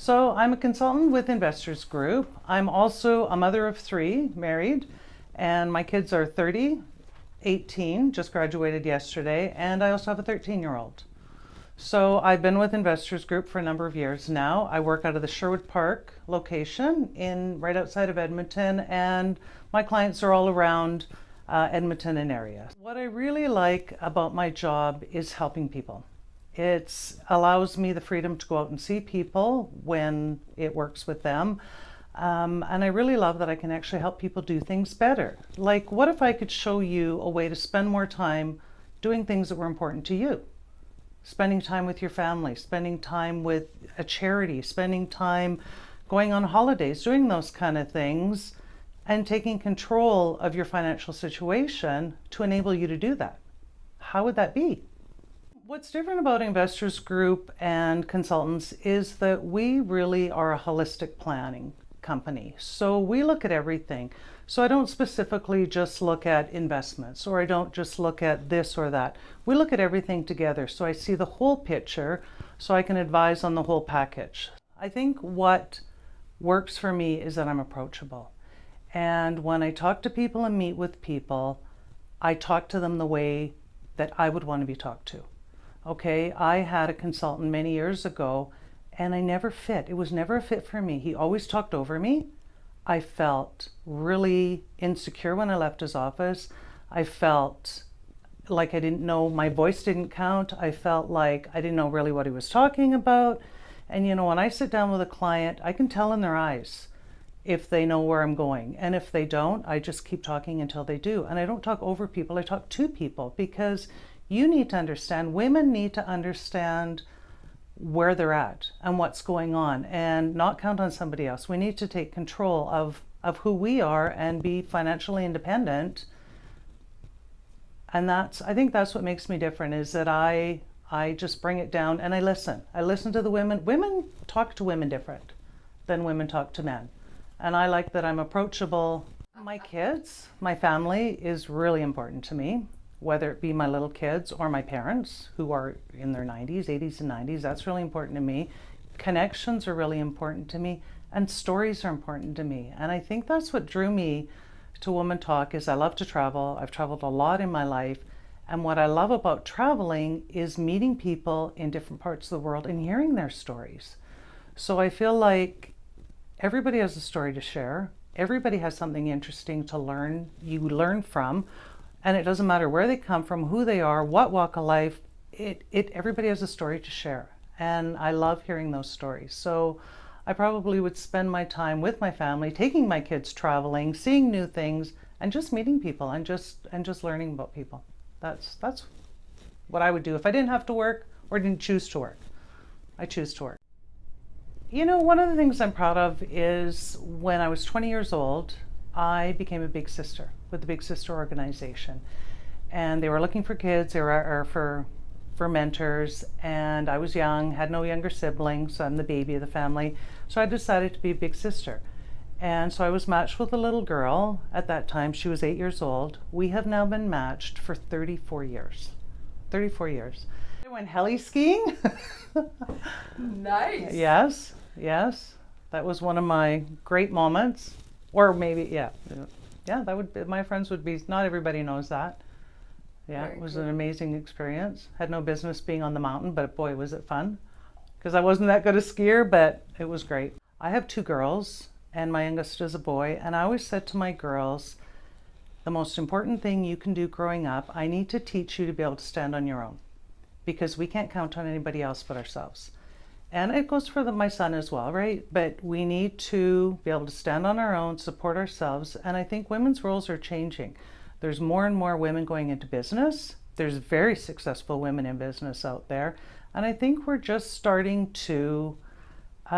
So I'm a consultant with Investors Group. I'm also a mother of three, married, and my kids are 30, 18, just graduated yesterday, and I also have a 13-year-old. So I've been with Investors Group for a number of years now. I work out of the Sherwood Park location right outside of Edmonton, and my clients are all around Edmonton and area. What I really like about my job is helping people. It allows me the freedom to go out and see people when it works with them. And I really love that I can actually help people do things better. Like, what if I could show you a way to spend more time doing things that were important to you? Spending time with your family, spending time with a charity, spending time going on holidays, doing those kind of things, and taking control of your financial situation to enable you to do that. How would that be? What's different about Investors Group and consultants is that we really are a holistic planning company. So we look at everything. So I don't specifically just look at investments, or I don't just look at this or that. We look at everything together. So I see the whole picture, so I can advise on the whole package. I think what works for me is that I'm approachable. And when I talk to people and meet with people, I talk to them the way that I would want to be talked to. Okay, I had a consultant many years ago and I never fit. It was never a fit for me. He always talked over me. I felt really insecure when I left his office. I felt like I didn't know, my voice didn't count. I felt like I didn't know really what he was talking about. And you know, when I sit down with a client, I can tell in their eyes if they know where I'm going. And if they don't, I just keep talking until they do. And I don't talk over people, I talk to people, because you need to understand, women need to understand where they're at and what's going on and not count on somebody else. We need to take control of who we are and be financially independent. And I think that's what makes me different, is that I just bring it down and I listen. I listen to the women. Women talk to women different than women talk to men. And I like that I'm approachable. My kids, my family is really important to me, whether it be my little kids or my parents who are in their 90s, 80s and 90s. That's really important to me. Connections are really important to me, and stories are important to me. And I think that's what drew me to Woman Talk, is I love to travel. I've traveled a lot in my life. And what I love about traveling is meeting people in different parts of the world and hearing their stories. So I feel like everybody has a story to share. Everybody has something interesting to learn. You learn from. And it doesn't matter where they come from, who they are, what walk of life, everybody has a story to share. And I love hearing those stories. So I probably would spend my time with my family, taking my kids traveling, seeing new things, and just meeting people and just learning about people. That's what I would do if I didn't have to work or didn't choose to work. I choose to work. You know, one of the things I'm proud of is when I was 20 years old, I became a big sister with the Big Sister organization, and they were looking for kids, or for mentors, and I was young, had no younger siblings, so I'm the baby of the family, so I decided to be a big sister. And so I was matched with a little girl at that time. She was 8 years old. We have now been matched for 34 years. 34 years. I went heli skiing. Nice. Yes, that was one of my great moments. Or maybe, yeah, that would, my friends would be, not everybody knows that. Yeah, Very it was cool. an amazing experience. Had no business being on the mountain, but boy, was it fun. Because I wasn't that good a skier, but it was great. I have two girls, and my youngest is a boy, and I always said to my girls, the most important thing you can do growing up, I need to teach you to be able to stand on your own, because we can't count on anybody else but ourselves. And it goes for my son as well, right? But we need to be able to stand on our own, support ourselves. And I think women's roles are changing. There's more and more women going into business. There's very successful women in business out there. And I think we're just starting to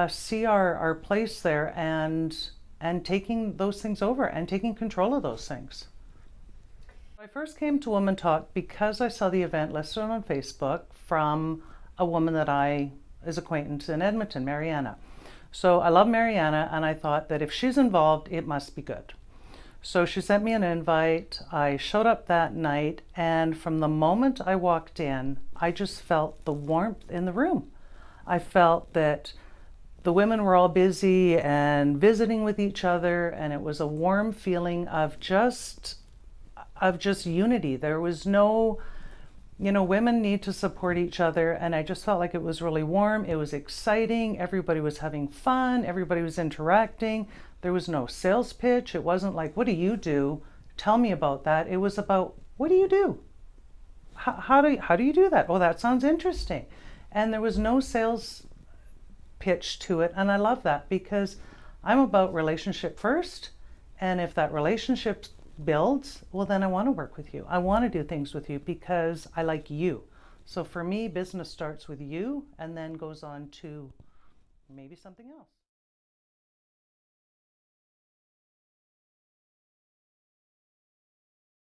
see our place there and taking those things over and taking control of those things. I first came to Woman Talk because I saw the event listed on Facebook from a woman that I is acquaintance in Edmonton, Mariana. So I love Mariana, and I thought that if she's involved, it must be good. So she sent me an invite. I showed up that night, and from the moment I walked in, I just felt the warmth in the room. I felt that the women were all busy and visiting with each other, and it was a warm feeling of just unity. There was no, women need to support each other, and I just felt like it was really warm. It was exciting. Everybody was having fun. Everybody was interacting. There was no sales pitch. It wasn't like, what do you do? Tell me about that. It was about, what do you do? How do you do that? Oh, that sounds interesting. And there was no sales pitch to it, and I love that because I'm about relationship first, and if that relationship builds, well, then I want to work with you. I want to do things with you because I like you. So for me, business starts with you and then goes on to maybe something else.